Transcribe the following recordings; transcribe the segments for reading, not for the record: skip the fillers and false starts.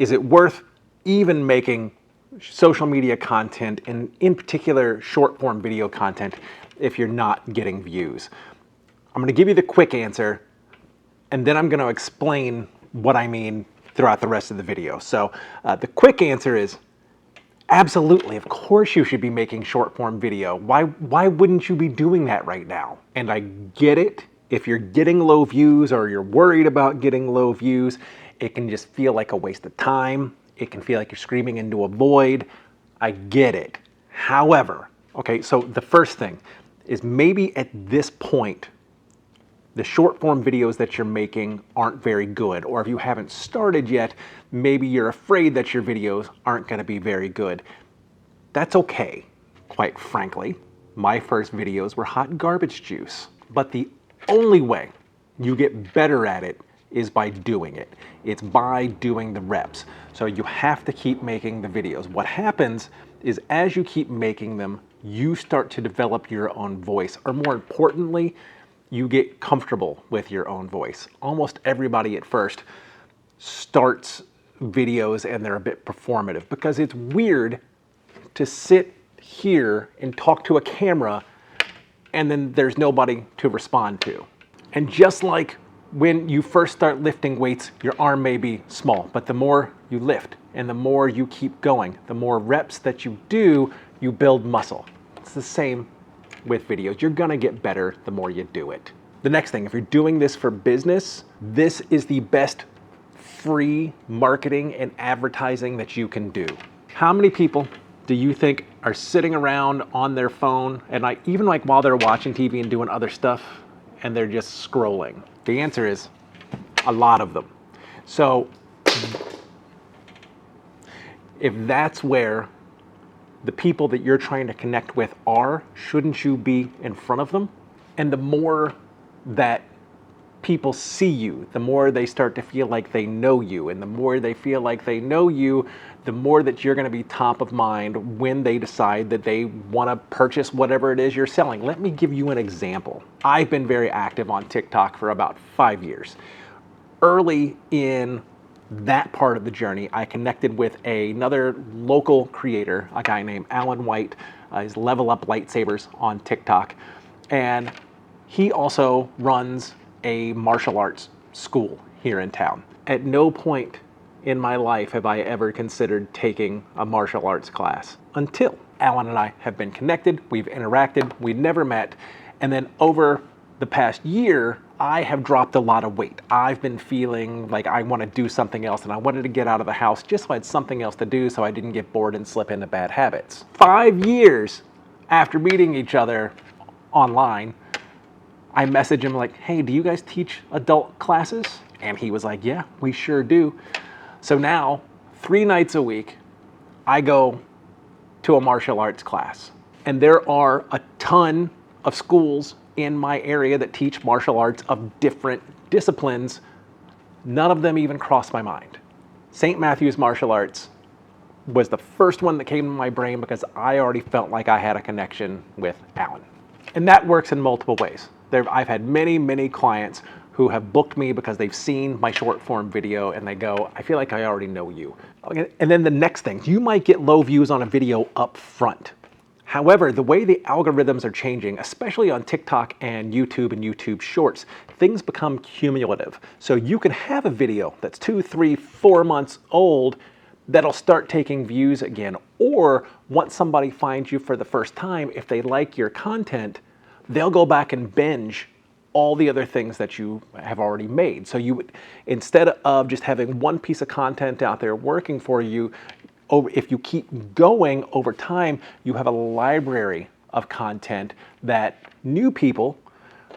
Is it worth even making social media content, and in particular short form video content, if you're not getting views? I'm going to give you the quick answer, and then I'm going to explain what I mean throughout the rest of the video. So the quick answer is absolutely. Of course you should be making short form video. Why wouldn't you be doing that right now? And I get it. If you're getting low views or you're worried about getting low views, it can just feel like a waste of time. It can feel like you're screaming into a void. I get it. However, okay, so the first thing is maybe at this point, the short form videos that you're making aren't very good, or if you haven't started yet, maybe you're afraid that your videos aren't going to be very good. That's okay, quite frankly. My first videos were hot garbage juice, but the only way you get better at it is by doing it. It's by doing the reps. So you have to keep making the videos. What happens is as you keep making them, you start to develop your own voice, or more importantly, you get comfortable with your own voice. Almost everybody at first starts videos and they're a bit performative because it's weird to sit here and talk to a camera and then there's nobody to respond to. And just like when you first start lifting weights, your arm may be small, but the more you lift and the more you keep going, the more reps that you do, you build muscle. It's the same with videos. You're gonna get better the more you do it. The next thing, if you're doing this for business, this is the best free marketing and advertising that you can do. How many people do you think are sitting around on their phone and even while they're watching TV and doing other stuff and they're just scrolling? The answer is a lot of them. So if that's where the people that you're trying to connect with are, shouldn't you be in front of them? And the more that people see you, the more they start to feel like they know you. And the more they feel like they know you, the more that you're going to be top of mind when they decide that they want to purchase whatever it is you're selling. Let me give you an example. I've been very active on TikTok for about 5 years. Early in that part of the journey, I connected with another local creator, a guy named Alan White. He's Level Up Lightsabers on TikTok. And he also runs a martial arts school here in town. At no point in my life have I ever considered taking a martial arts class until Alan and I have been connected, we've interacted, we never met, and then over the past year, I have dropped a lot of weight. I've been feeling like I want to do something else, and I wanted to get out of the house just so I had something else to do so I didn't get bored and slip into bad habits. 5 years after meeting each other online, I messaged him like, hey, do you guys teach adult classes? And he was like, yeah, we sure do. So now, 3 nights a week, I go to a martial arts class. And there are a ton of schools in my area that teach martial arts of different disciplines. None of them even crossed my mind. St. Matthew's Martial Arts was the first one that came to my brain because I already felt like I had a connection with Alan. And that works in multiple ways. I've had many, many clients who have booked me because they've seen my short form video and they go, I feel like I already know you. Okay. And then the next thing, you might get low views on a video up front. However, the way the algorithms are changing, especially on TikTok and YouTube Shorts, things become cumulative. So you can have a video that's 2, 3, 4 months old that'll start taking views again. Or once somebody finds you for the first time, if they like your content, they'll go back and binge all the other things that you have already made. So you would, instead of just having one piece of content out there working for you, if you keep going over time, you have a library of content that new people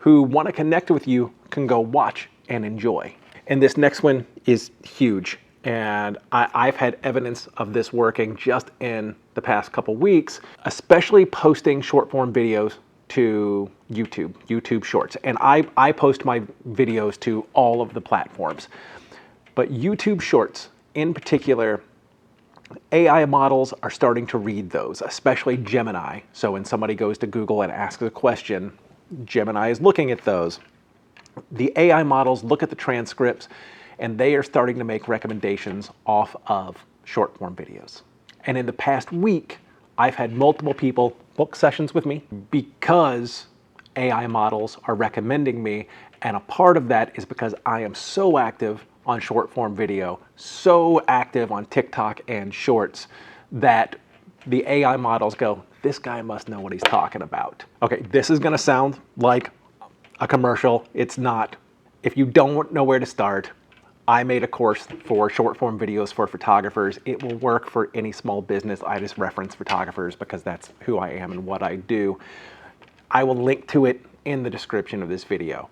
who want to connect with you can go watch and enjoy. And this next one is huge. And I've had evidence of this working just in the past couple weeks, especially posting short form videos to YouTube Shorts. And I post my videos to all of the platforms. But YouTube Shorts in particular, AI models are starting to read those, especially Gemini. So when somebody goes to Google and asks a question, Gemini is looking at those. The AI models look at the transcripts and they are starting to make recommendations off of short form videos. And in the past week, I've had multiple people book sessions with me because AI models are recommending me, and a part of that is because I am so active on short form video, so active on TikTok and Shorts, that the AI models go, this guy must know what he's talking about. Okay, this is gonna sound like a commercial. It's not. If you don't know where to start, I made a course for short form videos for photographers. It will work for any small business. I just reference photographers because that's who I am and what I do. I will link to it in the description of this video.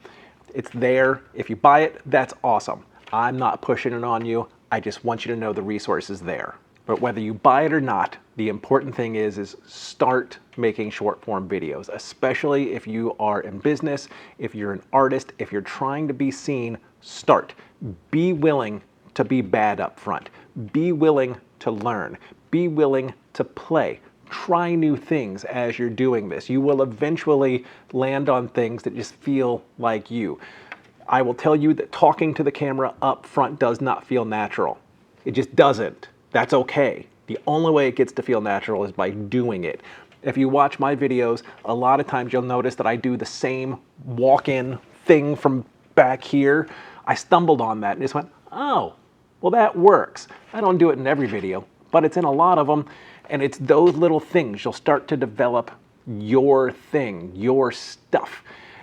It's there. If you buy it, that's awesome. I'm not pushing it on you. I just want you to know the resource is there. But whether you buy it or not, the important thing is start making short form videos, especially if you are in business, if you're an artist, if you're trying to be seen, start. Be willing to be bad up front. Be willing to learn. Be willing to play. Try new things as you're doing this. You will eventually land on things that just feel like you. I will tell you that talking to the camera up front does not feel natural. It just doesn't. That's okay. The only way it gets to feel natural is by doing it. If you watch my videos, a lot of times you'll notice that I do the same walk-in thing from back here. I stumbled on that and just went, oh, well that works. I don't do it in every video, but it's in a lot of them. And it's those little things. You'll start to develop your thing, your stuff.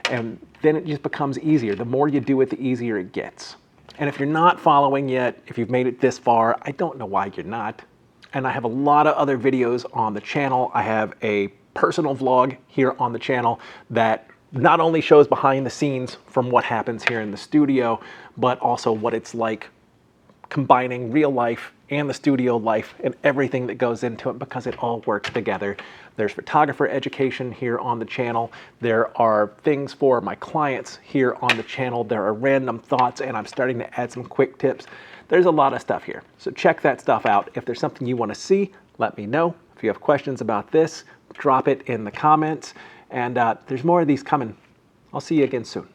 And then it just becomes easier. The more you do it, the easier it gets. And if you're not following yet, if you've made it this far, I don't know why you're not. And I have a lot of other videos on the channel. I have a personal vlog here on the channel that not only shows behind the scenes from what happens here in the studio, but also what it's like combining real life and the studio life and everything that goes into it, because it all works together. There's photographer education here on the channel. There are things for my clients here on the channel. There are random thoughts, and I'm starting to add some quick tips. There's a lot of stuff here. So check that stuff out. If there's something you want to see, let me know. If you have questions about this, drop it in the comments. And there's more of these coming. I'll see you again soon.